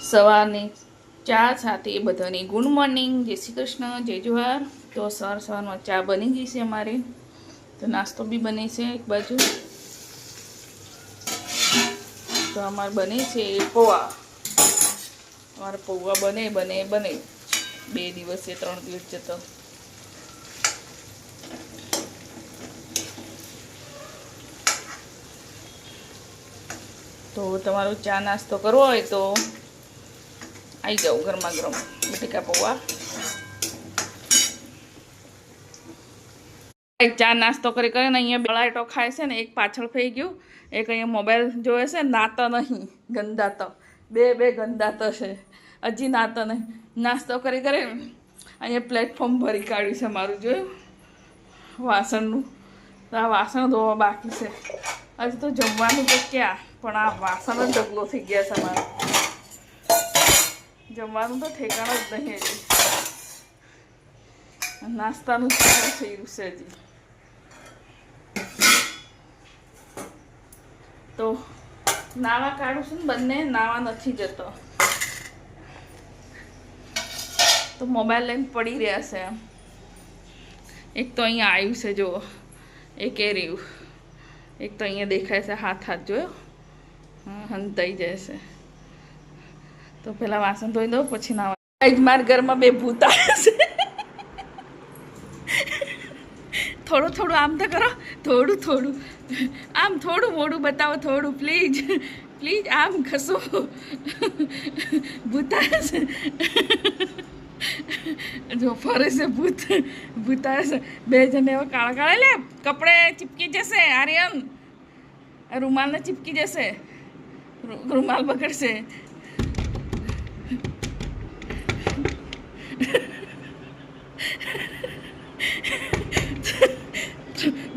સવારની ચા સાથે બધાની ગુડ મોર્નિંગ, જય શ્રી કૃષ્ણ, જય જોહાર. તો સવારમાં ચા બની ગઈ છે અમારી, તો નાસ્તો બી બને છે એક બાજુ. તો અમારે બને છે પૌવા. અમારે પૌવા બને 2 દિવસે 3 દિવસ જતો. તો તમારો ચા નાસ્તો કરવો હોય તો આવી જાઓ, ગરમા ગરમ બટેકા પૌવા. ચા નાસ્તો કરી કરીને અહીંયા બળાટો ખાય છે ને, એક પાછળ થઈ ગયું, એક અહીંયા મોબાઈલ જોવે છે. નાતા નહીં, ગંદાતો બે ગંદાતો છે, હજી નાતો નહીં. નાસ્તો કરી અહીંયા પ્લેટફોર્મ ભરી કાઢ્યું છે મારું, જોયું વાસણનું. તો આ વાસણ ધોવા બાકી છે, હજી તો જમવાનું તો ક્યાં, પણ આ વાસણ જ ઢગલો થઈ ગયા છે મારે. જમવાનું તો ઠેકાણું જ નહીં હજી. નાસ્તાનું સારું થઈ રહ્યું છે હજી. તો નાવા કાઢું છું ને, બંને નાવા નથી જતો. તો મોબાઈલ લઈને પડી રહ્યા છે. એક તો અહીંયા આવ્યું છે, જુઓ, એક એ રહ્યું. એક તો અહીંયા દેખાય છે, હાથ જોયો, હંતાઈ જાય છે. તો પેલા વાસણ ધોઈ દઉં, પછી નાવા. મારા ઘરમાં 2 ભૂત આવ્યા છે. થોડું આમ તો કરો, થોડું આમ, થોડું મોડું બતાવો, થોડું પ્લીઝ આમ ખસો. ભૂત આવ્યા છે, જો ફરે છે ભૂત આવ્યા છે. 2 જણ એવા કાળા લે, કપડે ચીપકી જશે. આર્યન, રૂમાલને ચીપકી જશે, રૂમાલ બગડશે.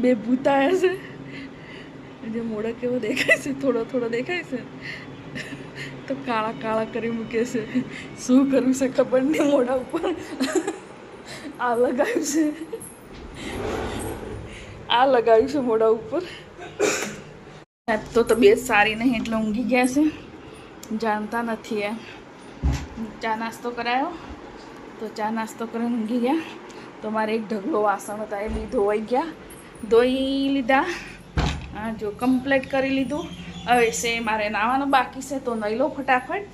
બે ભૂત આવ્યા છે. જે મોઢા કેવો દેખાય છે, થોડો દેખાય છે, તો કાળા કરી મૂકે છે. શું કરવું છે ખબર નહીં. મોઢા ઉપર આ લગાવ્યું છે મોઢા ઉપર. તો તબિયત સારી નહીં એટલે ઊંઘી ગયા છે, જાણતા નથી. ચા નાસ્તો કરાયો, તો ચા નાસ્તો કરીને ઊંઘી ગયા. તો મારે એક ઢગલો વાસણ હતા, એ બી ધોઈ લીધા. હા, જો કમ્પ્લીટ કરી લીધું. હવે છે મારે નાવાનું બાકી છે, તો નહીં લો ફટાફટ.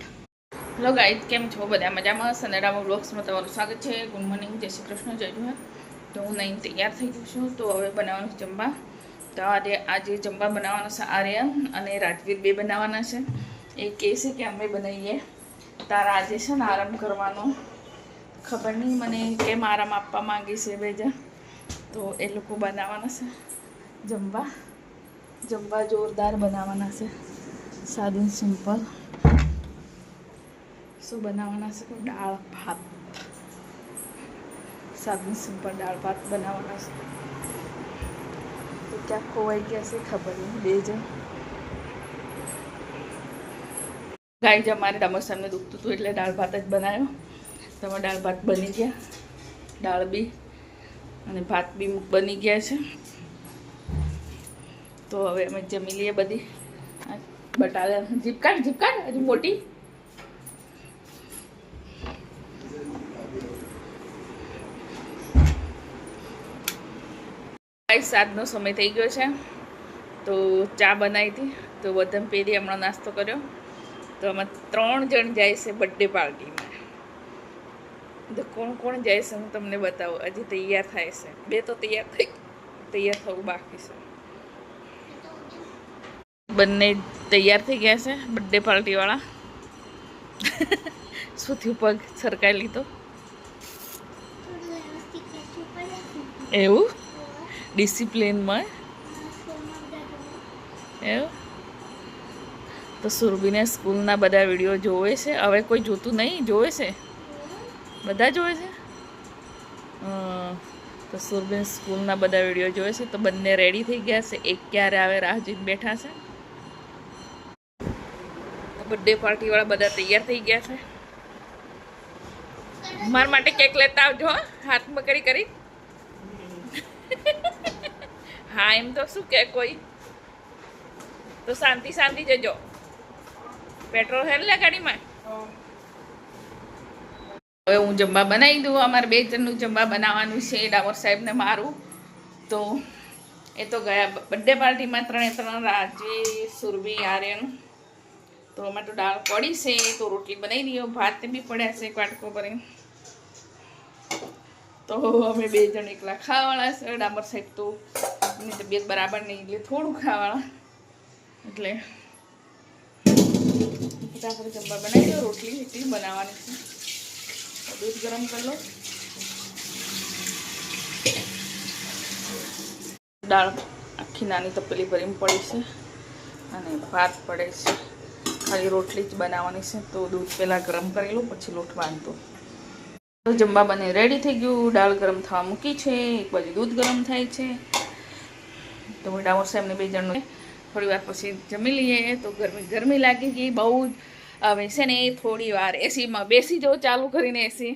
હેલો ગાઈઝ, કેમ છો બધા? મજામાં? સનેડામાં બ્લોગ્સમાં તમારું સ્વાગત છે. ગુડ મોર્નિંગ, જય શ્રી કૃષ્ણ, જય જોહાર. તો હું નહીં તૈયાર થઈ ગયું છું. તો હવે બનાવવાનું છે જમવા. તો આજે જમવા બનાવવાનું છે આર્યન અને રાજવીર, 2 બનાવવાના છે. એ કહે છે કે અમે બનાવીએ, તારા આજે છે ને આરામ કરવાનો. ખબર નહીં મને કેમ આરામ આપવા માંગી છે 2 જણ. તો એ લોકો બનાવવાના છે જમવા જોરદાર બનાવવાના છે. સાદું સિમ્પલ. શું બનાવવાના છે? તો દાળ ભાત, સાદું સિમ્પલ દાળ ભાત બનાવવાના છે. તો ક્યાં ખોવાઈ ગયા છે ખબર નહીં 2 જણ. ગાય અમારે ડામોસામને દુખતું હતું એટલે દાળ ભાત જ બનાવ્યો. તમે દાળ ભાત બની ગયા, દાળ બી અને ભાત બી બની ગયા છે. તો હવે અમે જમી લઈએ. બધી બટાકા જીપ કાઢ હજુ મોટી. સાંજનો સમય થઈ ગયો છે. તો ચા બનાવી હતી, તો બધાને પેરી હમણાં નાસ્તો કર્યો. તો અમે 3 જણ જાય છે બર્થડે પાર્ટીમાં. તો કોણ જાય છે હું તમને બતાવું. હજી તૈયાર થાય છે, 2 તો તૈયાર થવું બાકી છે. બંને તૈયાર થઈ ગયા છે બર્થડે પાર્ટીવાળા. શું થયું? પગ સરકાઈ લીધો એવું? ડિસિપ્લિનમાં એવું? તો સુરભીને સ્કૂલના બધા વિડીયો જોવે છે. હવે કોઈ જોતું નહીં, જોવે છે બધા, જોવે છે. તો સુરભીને સ્કૂલના બધા વિડીયો જોવે છે. તો બંને રેડી થઈ ગયા છે. એક ક્યારે આવે રાહ જોઈને બેઠા છે. બર્થડે પાર્ટીવાળા બધા તૈયાર થઈ ગયા છે. મારા માટે કેક લેતા આવજો, હાથમાં કરી. હા, એમ તો શું કે કોઈ તો શાંતિ જજો. પેટ્રોલ હેર લે ગાડીમાં. હવે હું જમવા બનાવી દઉં. અમારે 2 જણનું જમવા બનાવવાનું છે, ડામોર સાહેબને મારું. તો એ તો ગયા બર્થડે પાર્ટીમાં 3 રાજે સુરભી આર્યન. તો અમારે તો દાળ પડી છે, તો રોટલી બનાવી દઈએ. ભાત બી પડ્યા છે વાટકો ભરીને. તો અમે 2 જણ એકલા ખાવાવાળા છે. ડામર સાહેબ તો એની તબિયત બરાબર નહીં એટલે થોડું ખાવાળા. એટલે ફટાફટ જમવા બનાવી દો. રોટલી એટલી બનાવવાની છે. દૂધ ગરમ કરી લો. દાળ આખી નાની તપેલી ભરીને પડી છે અને ભાત પડે છે. ખાલી રોટલી જ બનાવવાની છે. તો દૂધ પહેલાં ગરમ કરી લો, પછી લોટ બાંધતો. જમવા બને રેડી થઈ ગયું. દાળ ગરમ થવા મૂકી છે, એક બાજુ દૂધ ગરમ થાય છે. તો ડામોર સાહેબને 2 જણનું થોડી વાર પછી જમી લઈએ. તો ગરમી લાગી ગઈ બહુ જ. હવે છે ને થોડી વાર એસીમાં બેસી જાઓ, ચાલુ કરીને એસી.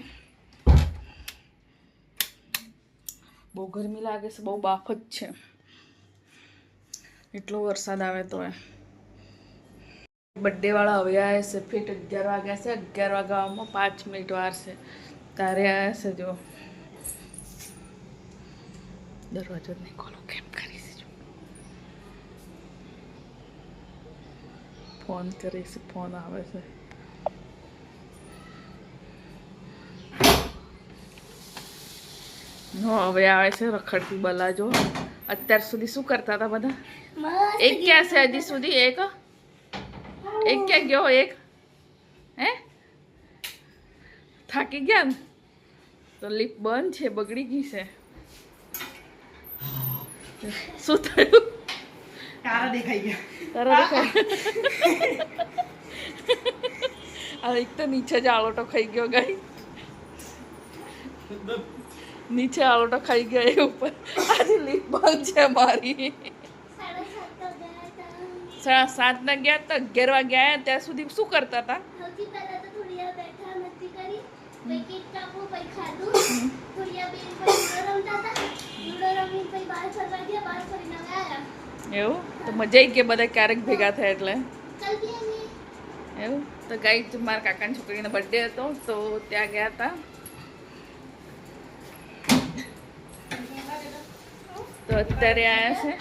બહુ ગરમી લાગે છે, બહુ બાફ જ છે. એટલો વરસાદ આવે તો બર્થડે વાળા હવે આવ્યા છે. ફિટ 11 વાગ્યા છે. 11 વાગ્યામાં 5 મિનિટ વાર છે. તારે આવ્યા છે. જો દરવાજો નહીં ખોલો, કેમ કરી છે. ફોન કરે છે, ફોન આવે છે. હવે આવે છે રખડતી બલા. જો અત્યાર સુધી શું કરતા હતા બધા? એક ક્યાં છે હજી સુધી? એક ક્યાં ગયો? એક હે થાકી ગયા ને? તો લિપ બંધ છે, બગડી ગઈ છે. શું થયું? તારા દેખાઈ ગયા. તારા દેખાય. એક તો નીચે જ આલોટો ખાઈ ગયો. ગાઈ નીચે આલોટો ખાઈ ગયો એ ઉપર. આજે લિપ બંધ છે મારી. 7:30 ના ગયા તો 11 વાગે આવ્યા. ત્યાં સુધી શું કરતા હતા? એવું તો મજા આવી ગઈ બધા ક્યારેક ભેગા થયા એટલે. એવું તો ગાઈ મારા કાકાની છોકરીનો બર્થડે હતો, તો ત્યાં ગયા હતા. તો અત્યારે આવ્યા છે.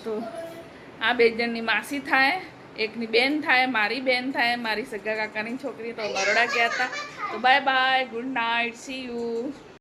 તો આ 2 જણની માસી થાય, એકની બેન થાય, મારી બેન થાય, મારી સગા કાકાની છોકરી. તો બરોડા ગયા હતા. તો bye bye, good night, C you.